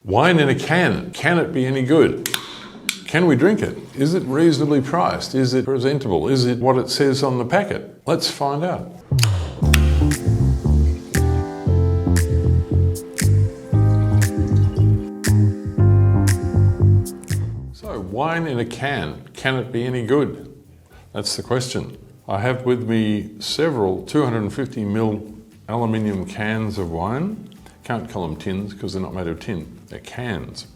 Wine in a can. Can it be any good? Can we drink it? Is it reasonably priced? Is it presentable? Is it what it says on the packet? Let's find out. So, wine in a can it be any good? That's the question. I have with me several 250ml aluminium cans of wine. Can't call them tins because they're not made of tin, they're cans.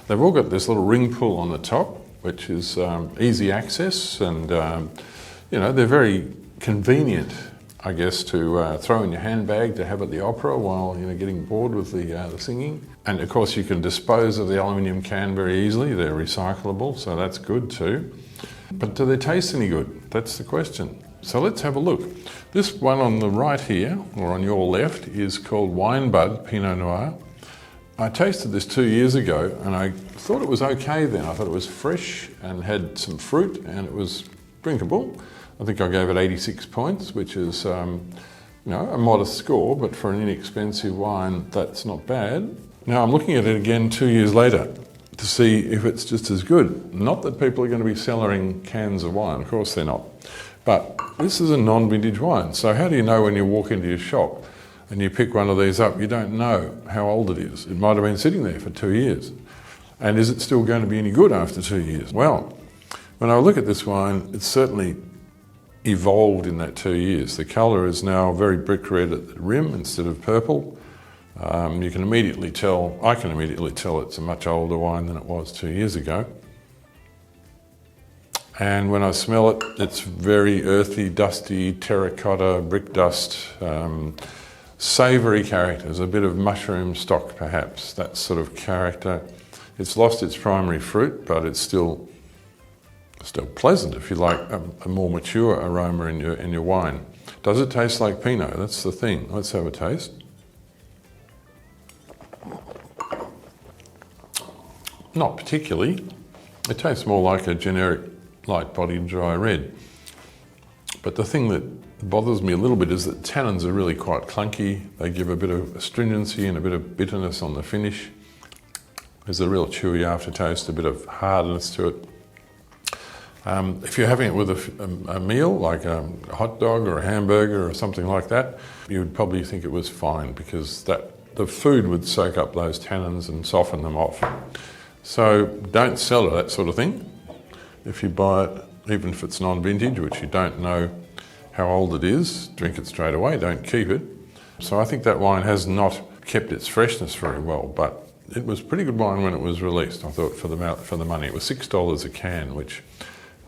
They've all got this little ring pull on the top, which is easy access, and they're very convenient, I guess, to throw in your handbag to have at the opera while you're getting bored with the singing. And of course you can dispose of the aluminium can very easily, they're recyclable, so that's good too. But do they taste any good? That's the question. So let's have a look. This one on the right here, or on your left, is called Winebud Pinot Noir. I tasted this 2 years ago and I thought it was okay then. I thought it was fresh and had some fruit and it was drinkable. I think I gave it 86 points, which is a modest score, but for an inexpensive wine, that's not bad. Now I'm looking at it again 2 years later to see if it's just as good. Not that people are going to be cellaring cans of wine, of course they're not. But this is a non-vintage wine, so how do you know when you walk into your shop and you pick one of these up, you don't know how old it is. It might have been sitting there for 2 years. And is it still going to be any good after 2 years? Well, when I look at this wine, it's certainly evolved in that 2 years. The colour is now very brick red at the rim instead of purple. You can immediately tell, I can immediately tell it's a much older wine than it was 2 years ago. And when I smell it, it's very earthy, dusty, terracotta, brick dust, savoury characters, a bit of mushroom stock perhaps, that sort of character. It's lost its primary fruit, but it's still pleasant if you like a more mature aroma in your wine. Does it taste like Pinot? That's the thing. Let's have a taste. Not particularly. It tastes more like a generic light-bodied dry red. But the thing that bothers me a little bit is that tannins are really quite clunky. They give a bit of astringency and a bit of bitterness on the finish. There's a real chewy aftertaste, a bit of hardness to it. If you're having it with a meal, like a hot dog or a hamburger or something like that, you would probably think it was fine because the food would soak up those tannins and soften them off. So don't cellar that sort of thing. If you buy it, even if it's non-vintage, which you don't know how old it is, drink it straight away, don't keep it. So I think that wine has not kept its freshness very well, but it was pretty good wine when it was released, I thought, for the money. It was $6 a can, which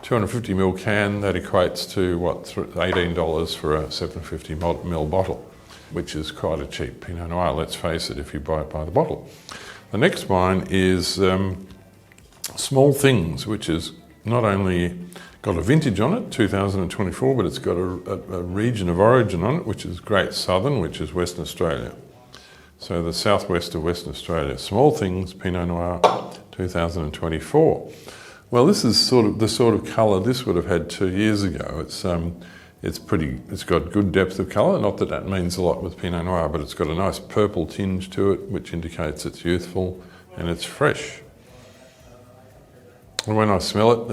250ml can, that equates to $18 for a 750ml bottle, which is quite a cheap Pinot Noir, let's face it, if you buy it by the bottle. The next wine is Small Things, which is not only got a vintage on it, 2024, but it's got a region of origin on it, which is Great Southern, which is Western Australia. So the southwest of Western Australia. Small Things, Pinot Noir, 2024. Well, this is the sort of colour this would have had 2 years ago. It's got good depth of colour, not that means a lot with Pinot Noir, but it's got a nice purple tinge to it, which indicates it's youthful and it's fresh. And when I smell it,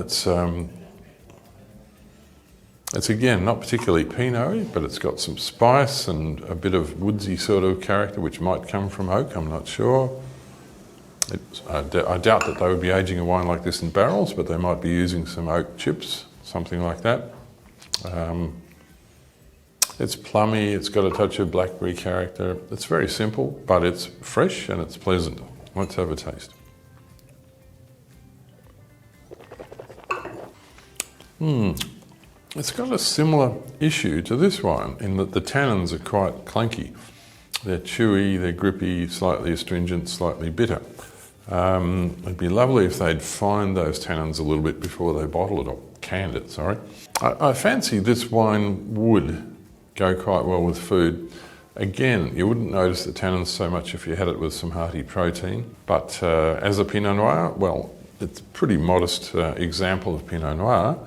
it's again not particularly Pinot-y, but it's got some spice and a bit of woodsy sort of character, which might come from oak, I'm not sure. I doubt that they would be aging a wine like this in barrels, but they might be using some oak chips, something like that. It's plummy, it's got a touch of blackberry character. It's very simple, but it's fresh and it's pleasant. Let's have a taste. It's got a similar issue to this wine in that the tannins are quite clunky. They're chewy, they're grippy, slightly astringent, slightly bitter. It'd be lovely if they'd find those tannins a little bit before they bottle it, or canned it, sorry. I fancy this wine would go quite well with food. Again, you wouldn't notice the tannins so much if you had it with some hearty protein, but as a Pinot Noir, well, it's a pretty modest example of Pinot Noir.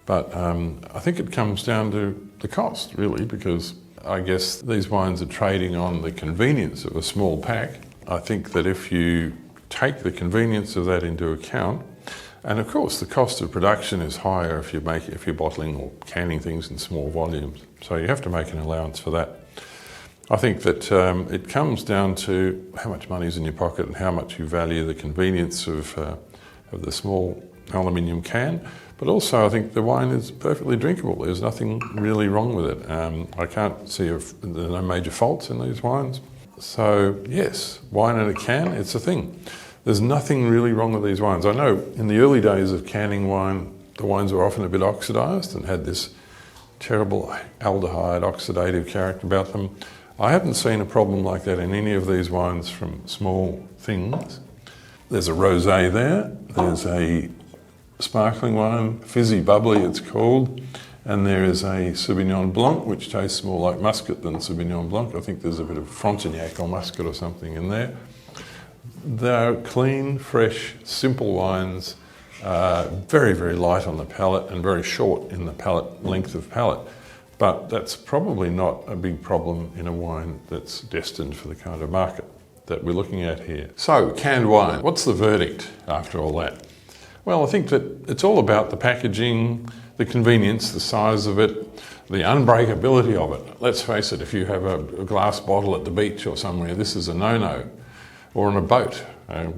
But I think it comes down to the cost, really, because I guess these wines are trading on the convenience of a small pack. I think that if you take the convenience of that into account. And of course, the cost of production is higher if you're bottling or canning things in small volumes. So you have to make an allowance for that. I think that it comes down to how much money is in your pocket and how much you value the convenience of the small aluminium can. But also, I think the wine is perfectly drinkable. There's nothing really wrong with it. I can't see there are no major faults in these wines. So yes, wine in a can, it's a thing. There's nothing really wrong with these wines. I know in the early days of canning wine, the wines were often a bit oxidised and had this terrible aldehyde oxidative character about them. I haven't seen a problem like that in any of these wines from small things. There's a rosé there, there's a sparkling wine, fizzy bubbly it's called, and there is a Sauvignon Blanc which tastes more like muscat than Sauvignon Blanc. I think there's a bit of Frontignac or muscat or something in there. They're clean, fresh, simple wines, very, very light on the palate and very short in the length of palate. But that's probably not a big problem in a wine that's destined for the kind of market that we're looking at here. So, canned wine, what's the verdict after all that? Well, I think that it's all about the packaging, the convenience, the size of it, the unbreakability of it. Let's face it, if you have a glass bottle at the beach or somewhere, this is a no-no. Or on a boat.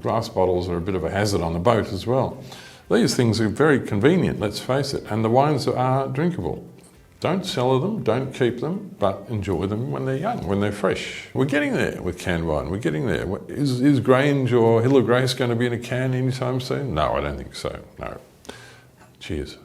Glass bottles are a bit of a hazard on the boat as well. These things are very convenient, let's face it, and the wines are drinkable. Don't cellar them, don't keep them, but enjoy them when they're young, when they're fresh. We're getting there with canned wine, we're getting there. Is Grange or Hill of Grace going to be in a can anytime soon? No, I don't think so, no. Cheers.